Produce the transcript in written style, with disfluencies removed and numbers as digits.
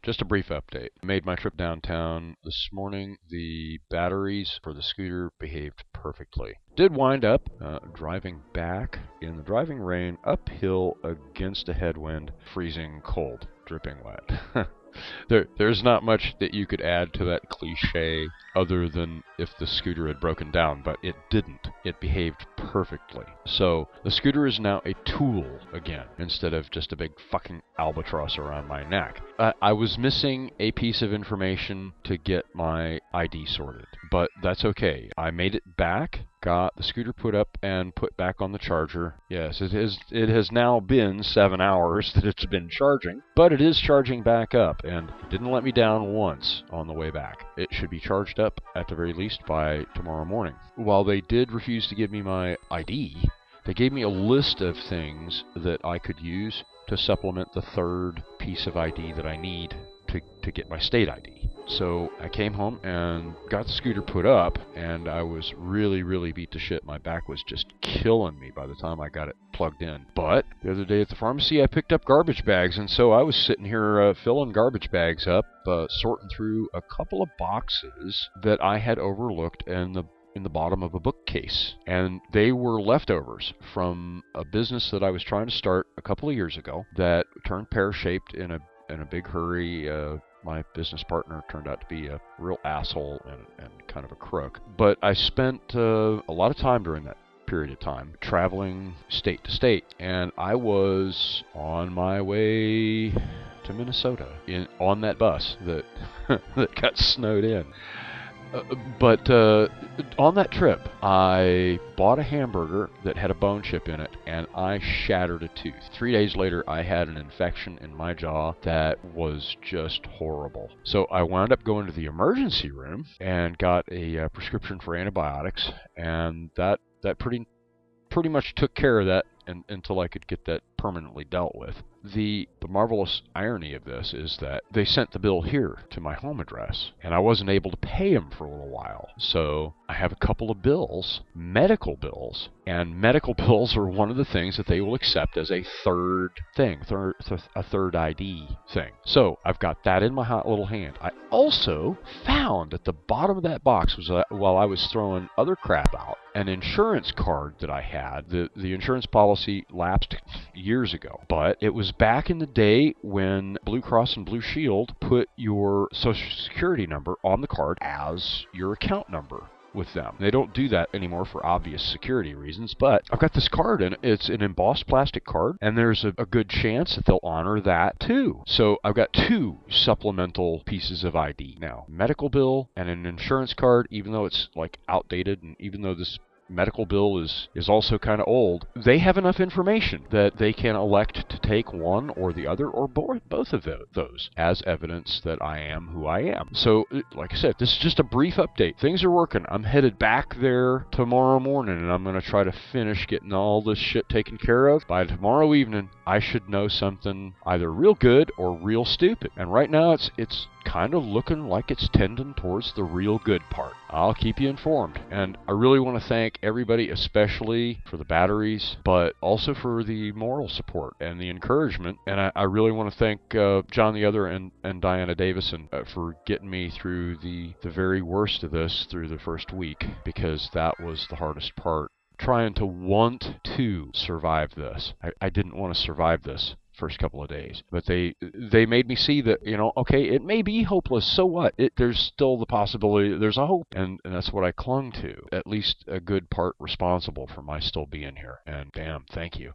just a brief update. I made my trip downtown this morning. The batteries for the scooter behaved perfectly. Did wind up driving back in the driving rain uphill against a headwind, freezing cold, dripping wet. There's not much that you could add to that cliche other than if the scooter had broken down, but it didn't. It behaved perfectly. So the scooter is now a tool again, instead of just a big fucking albatross around my neck. I was missing a piece of information to get my ID sorted, but that's okay. I made it back, got the scooter put up and put back on the charger. Yes, it has now been 7 hours that it's been charging, but it is charging back up, and it didn't let me down once on the way back. It should be charged up at the very least by tomorrow morning. While they did refuse to give me my ID, they gave me a list of things that I could use to supplement the third piece of ID that I need to get my state ID. So I came home and got the scooter put up, and I was really beat to shit. My back was just killing me by the time I got it plugged in. But the other day at the pharmacy, I picked up garbage bags, and so I was sitting here filling garbage bags up, sorting through a couple of boxes that I had overlooked in the bottom of a bookcase. And they were leftovers from a business that I was trying to start a couple of years ago that turned pear-shaped in a big hurry. My business partner turned out to be a real asshole and kind of a crook. But I spent a lot of time during that period of time traveling state to state, and I was on my way to Minnesota on that bus that that got snowed in. But on that trip, I bought a hamburger that had a bone chip in it, and I shattered a tooth. 3 days later, I had an infection in my jaw that was just horrible. So I wound up going to the emergency room and got a prescription for antibiotics, and that pretty much took care of that until I could get that permanently dealt with. The marvelous irony of this is that they sent the bill here to my home address, and I wasn't able to pay them for a little while. So I have a couple of bills, medical bills, and medical bills are one of the things that they will accept as a third thing, a third ID thing. So I've got that in my hot little hand. I also found at the bottom of that box, while I was throwing other crap out, an insurance card that I had. The insurance policy lapsed years ago, but it was back in the day when Blue Cross and Blue Shield put your Social Security number on the card as your account number with them. They don't do that anymore for obvious security reasons, but I've got this card, and it's an embossed plastic card, and there's a good chance that they'll honor that too. So I've got two supplemental pieces of ID now: medical bill and an insurance card. Even though it's like outdated, and even though this medical bill is also kind of old, they have enough information that they can elect to take one or the other or both of those as evidence that I am who I am. So, like I said, this is just a brief update. Things are working. I'm headed back there tomorrow morning, and I'm going to try to finish getting all this shit taken care of. By tomorrow evening, I should know something either real good or real stupid. And right now, it's kind of looking like it's tending towards the real good part. I'll keep you informed. And I really want to thank everybody, especially for the batteries, but also for the moral support and the encouragement. And I really want to thank John the Other and Diana Davison for getting me through the very worst of this through the first week, because that was the hardest part. Trying to want to survive this. I didn't want to survive this first couple of days, but they made me see that, okay, it may be hopeless, so what? There's still the possibility, there's a hope, and that's what I clung to, at least a good part responsible for my still being here. And damn, thank you.